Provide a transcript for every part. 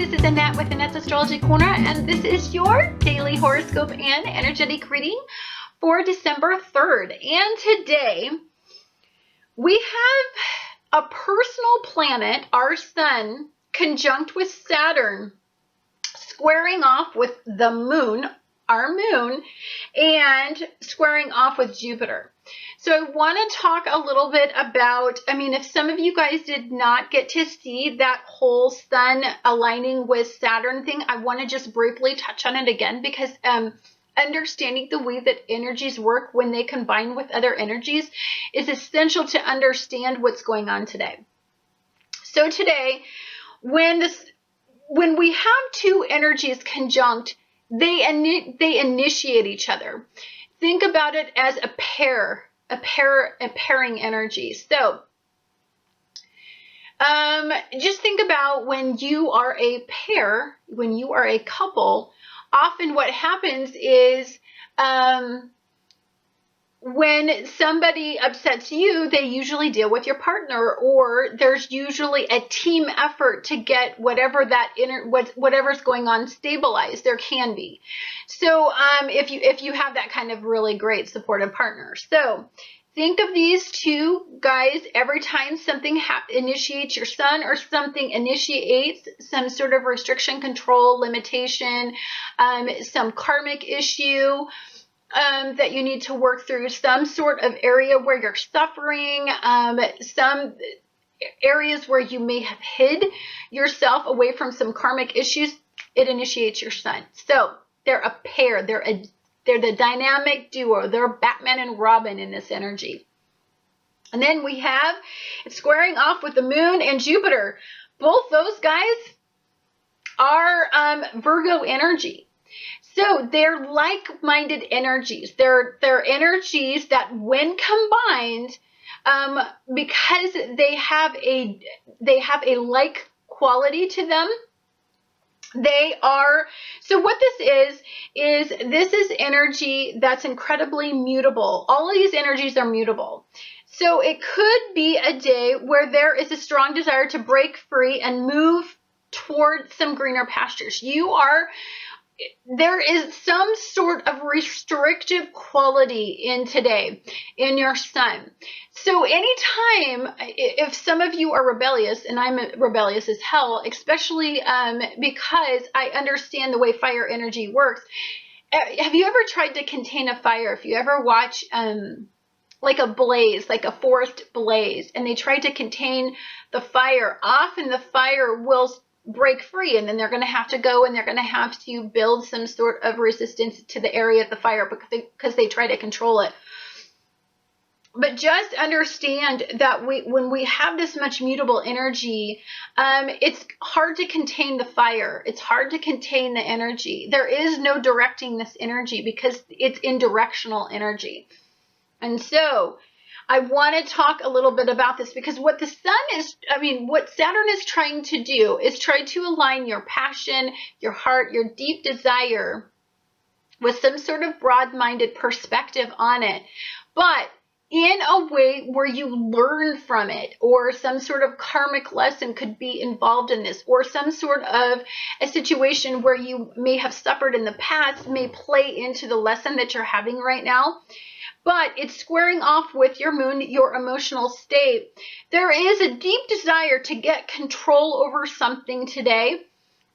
this is Annette with Annette's Astrology Corner, and this is your daily horoscope and energetic reading for December 3rd. And today, we have a personal planet, our sun, conjunct with Saturn, squaring off with the moon, our moon, and squaring off with Jupiter. So I want to talk a little bit about, if some of you guys did not get to see that whole sun aligning with Saturn thing, I want to just briefly touch on it again because understanding the way that energies work when they combine with other energies is essential to understand what's going on today. So today, when we have two energies conjunct, they initiate each other. Think about it as a pairing energy. So just think about when you are a pair, when you are a couple, often what happens is when somebody upsets you, they usually deal with your partner, or there's usually a team effort to get whatever's going on stabilized. There can be. So if you have that kind of really great supportive partner. So think of these two guys every time something initiates your sun, or something initiates some sort of restriction, control, limitation, some karmic issue that you need to work through, some sort of area where you're suffering, some areas where you may have hid yourself away from some karmic issues. It initiates your sun. So they're a pair. They're the dynamic duo. They're Batman and Robin in this energy. And then we have it squaring off with the moon and Jupiter. Both those guys are Virgo energy. So they're like-minded energies. They're energies that, when combined, because they have a like quality to them, they are. So what this is energy that's incredibly mutable. All of these energies are mutable. So it could be a day where there is a strong desire to break free and move toward some greener pastures. There is some sort of restrictive quality in today, in your sun. So anytime, if some of you are rebellious, and I'm rebellious as hell, especially because I understand the way fire energy works. Have you ever tried to contain a fire? If you ever watch like a blaze, like a forest blaze, and they try to contain the fire, often the fire will break free, and then they're going to have to go and they're going to have to build some sort of resistance to the area of the fire because they try to control it. But just understand that when we have this much mutable energy, it's hard to contain the fire. It's hard to contain the energy. There is no directing this energy because it's indirectional energy. And so I want to talk a little bit about this because what Saturn is trying to do is try to align your passion, your heart, your deep desire with some sort of broad-minded perspective on it, but in a way where you learn from it, or some sort of karmic lesson could be involved in this, or some sort of a situation where you may have suffered in the past may play into the lesson that you're having right now. But it's squaring off with your moon, your emotional state. There is a deep desire to get control over something today,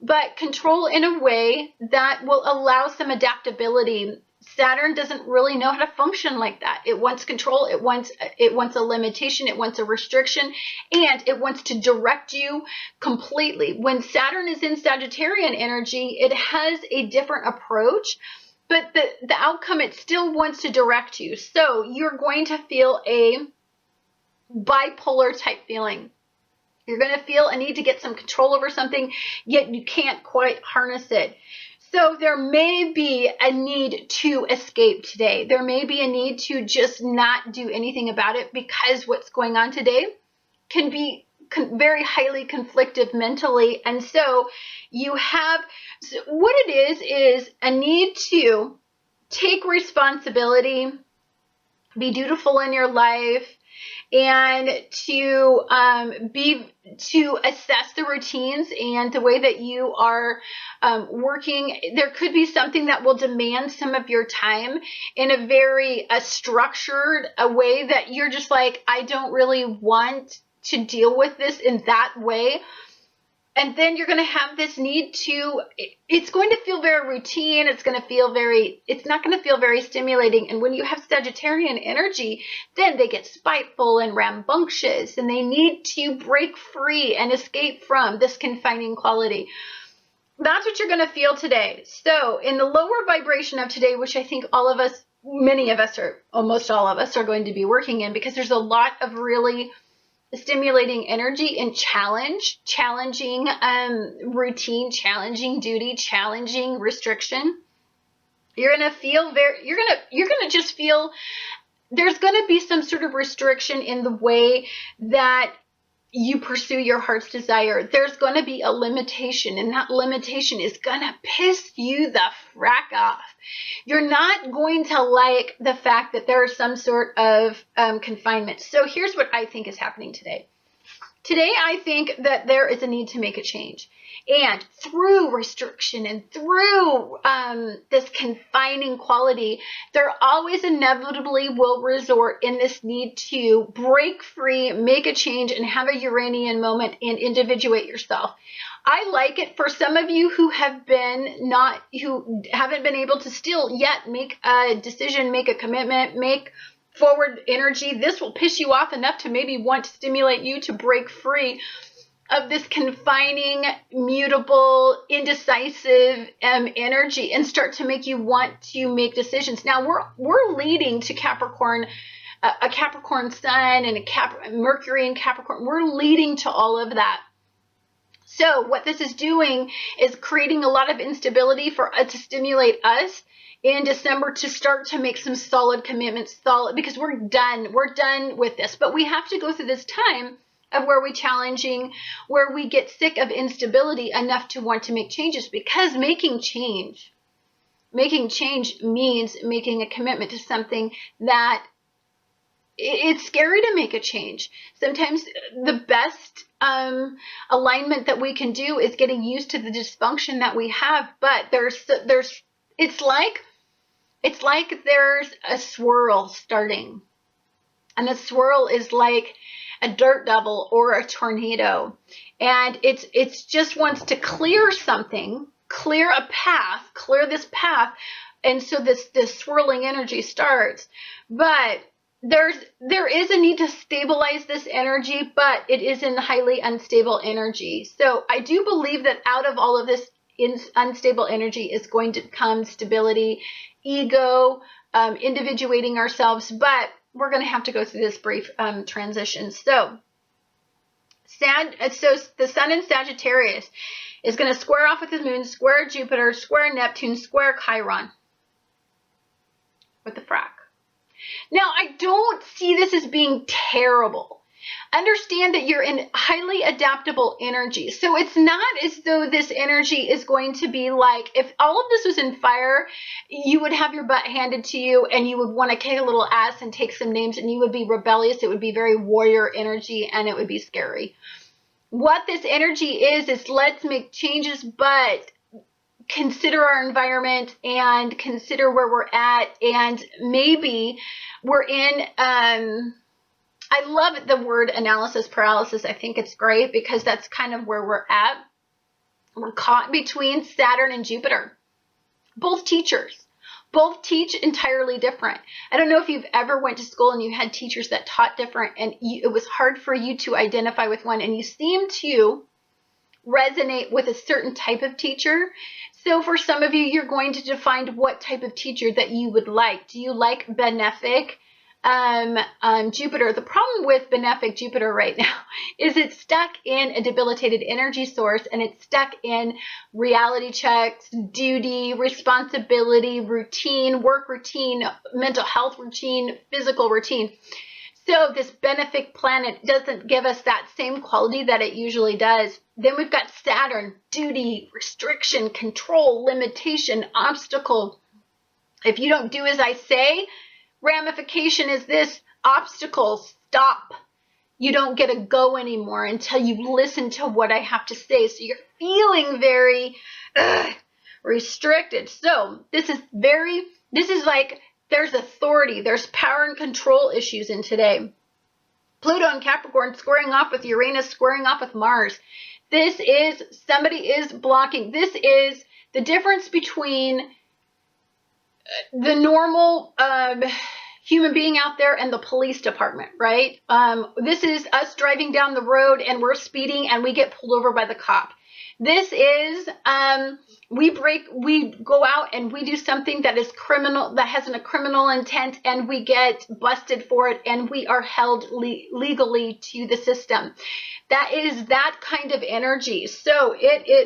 but control in a way that will allow some adaptability. Saturn doesn't really know how to function like that. It wants control, it wants a limitation, it wants a restriction, and it wants to direct you completely. When Saturn is in Sagittarian energy, it has a different approach. But the outcome, it still wants to direct you. So you're going to feel a bipolar type feeling. You're going to feel a need to get some control over something, yet you can't quite harness it. So there may be a need to escape today. There may be a need to just not do anything about it because what's going on today can be very highly conflictive mentally. And so what it is a need to take responsibility, be dutiful in your life, and to assess the routines and the way that you are working. There could be something that will demand some of your time in a very structured a way that you're just like, I don't really want to deal with this in that way. And then you're going to have this need to, it's going to feel very routine. It's not going to feel very stimulating. And when you have Sagittarian energy, then they get spiteful and rambunctious, and they need to break free and escape from this confining quality. That's what you're going to feel today. So in the lower vibration of today, which I think many of us, or almost all of us, are going to be working in, because there's a lot of really stimulating energy and challenging routine, challenging duty, challenging restriction. You're going to feel you're going to just feel there's going to be some sort of restriction in the way that you pursue your heart's desire. There's going to be a limitation, and that limitation is going to piss you the frack off. You're not going to like the fact that there is some sort of confinement. So here's what I think is happening today. Today, I think that there is a need to make a change. And through restriction and through this confining quality, there always inevitably will resort in this need to break free, make a change, and have a Uranian moment and individuate yourself. I like it for some of you who haven't been able to still yet make a decision, make a commitment, make forward energy. This will piss you off enough to maybe want to stimulate you to break free of this confining, mutable, indecisive energy, and start to make you want to make decisions. Now we're leading to Capricorn, a Capricorn sun and Mercury in Capricorn. We're leading to all of that. So what this is doing is creating a lot of instability to stimulate us in December to start to make some solid commitments, because we're done with this. But we have to go through this time of where we get sick of instability enough to want to make changes, because making change means making a commitment to something that it's scary to make a change. Sometimes the best alignment that we can do is getting used to the dysfunction that we have. But it's like there's a swirl starting, and the swirl is like a dirt devil or a tornado, and it's just wants to clear something, clear this path, and so this swirling energy starts. But there is a need to stabilize this energy, but it is in highly unstable energy. So I do believe that out of all of this unstable energy is going to come stability, ego, individuating ourselves, but we're going to have to go through this brief transition. So the sun in Sagittarius is going to square off with the moon, square Jupiter, square Neptune, square Chiron. What the frack? Now, I don't see this as being terrible. Understand that you're in highly adaptable energy. So it's not as though this energy is going to be like, if all of this was in fire, you would have your butt handed to you and you would want to kick a little ass and take some names, and you would be rebellious. It would be very warrior energy, and it would be scary. What this energy is let's make changes, but consider our environment and consider where we're at, and maybe we're in I love the word analysis paralysis. I think it's great because that's kind of where we're at. We're caught between Saturn and Jupiter. Both teachers. Both teach entirely different. I don't know if you've ever went to school and you had teachers that taught different, and it was hard for you to identify with one, and you seem to resonate with a certain type of teacher. So for some of you, you're going to define what type of teacher that you would like. Do you like benefic Jupiter? The problem with benefic Jupiter right now is it's stuck in a debilitated energy source, and it's stuck in reality checks, duty, responsibility, routine, work routine, mental health routine, physical routine. So this benefic planet doesn't give us that same quality that it usually does. Then we've got Saturn, duty, restriction, control, limitation, obstacle. If you don't do as I say, ramification is this: obstacles, stop. You don't get a go anymore until you listen to what I have to say. So you're feeling very restricted. So this is like there's authority, there's power and control issues in today. Pluto and Capricorn squaring off with Uranus, squaring off with Mars. This is, somebody is blocking. This is the difference between the normal human being out there and the police department, right? This is us driving down the road and we're speeding and we get pulled over by the cop. This is we go out and we do something that is criminal, that has a criminal intent, and we get busted for it, and we are held legally to the system. That is that kind of energy. So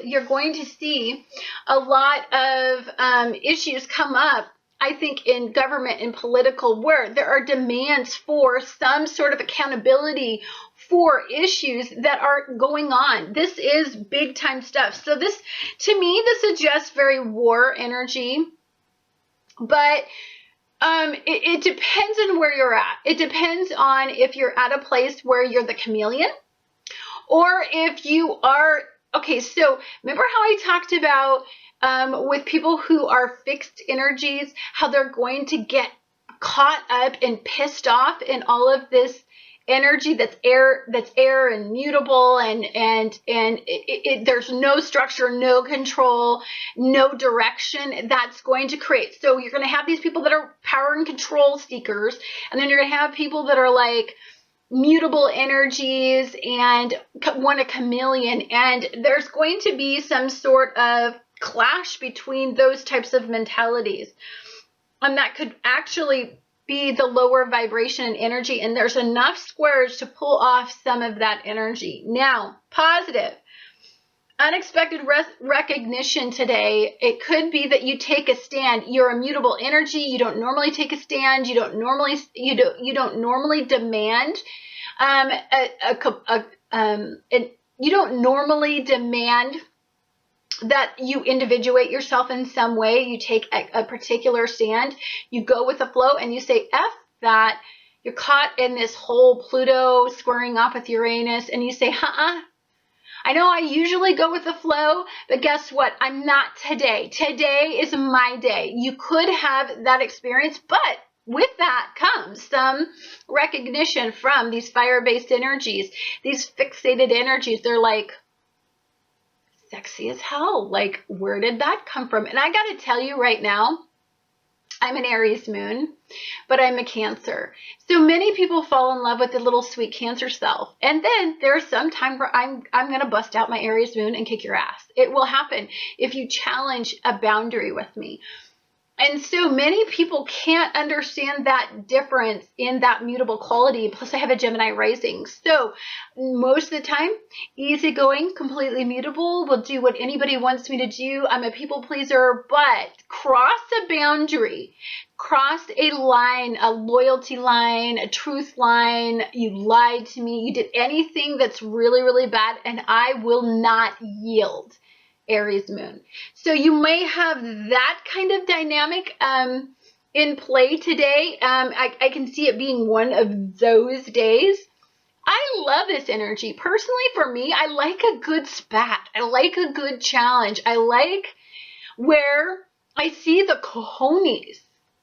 you're going to see a lot of issues come up, I think, in government and political, where there are demands for some sort of accountability for issues that are going on. This is big time stuff. So this, to me, this suggests very war energy, but it depends on where you're at. It depends on if you're at a place where you're the chameleon, or if you are, okay, so remember how I talked about with people who are fixed energies, how they're going to get caught up and pissed off in all of this energy that's air and mutable, and there's no structure, no control, no direction. That's going to create, so you're going to have these people that are power and control seekers, and then you're going to have people that are like mutable energies and want a chameleon, and there's going to be some sort of clash between those types of mentalities, and that could actually be the lower vibration and energy, and there's enough squares to pull off some of that energy. Now, positive, unexpected recognition today. It could be that you take a stand. You're a mutable energy. You don't normally take a stand. You don't normally demand you don't normally demand that you individuate yourself in some way. You take a particular stand, you go with the flow, and you say, F that. You're caught in this whole Pluto squaring off with Uranus, and you say, I know I usually go with the flow, but guess what? I'm not today. Today is my day. You could have that experience, but with that comes some recognition from these fire-based energies, these fixated energies. They're like, sexy as hell. Like, where did that come from? And I got to tell you right now, I'm an Aries moon, but I'm a Cancer. So many people fall in love with the little sweet Cancer self. And then there's some time where I'm going to bust out my Aries moon and kick your ass. It will happen if you challenge a boundary with me. And so many people can't understand that difference in that mutable quality. Plus I have a Gemini rising. So most of the time, easygoing, completely mutable, will do what anybody wants me to do. I'm a people pleaser, but cross a boundary, cross a line, a loyalty line, a truth line. You lied to me. You did anything that's really, really bad, and I will not yield. Aries moon. So you may have that kind of dynamic in play today. I can see it being one of those days. I love this energy. Personally, for me, I like a good spat. I like a good challenge. I like where I see the cojones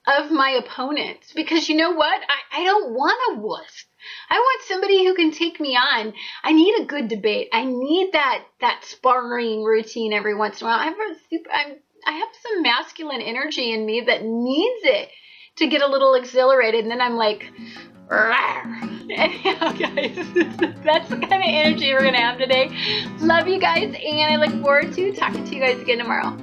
of my opponents, because you know what? I don't want a wuss. I want somebody who can take me on. I need a good debate. I need that sparring routine every once in a while. I have some masculine energy in me that needs it to get a little exhilarated, and then I'm like, anyhow, guys, that's the kind of energy we're gonna have today. Love you guys, and I look forward to talking to you guys again tomorrow.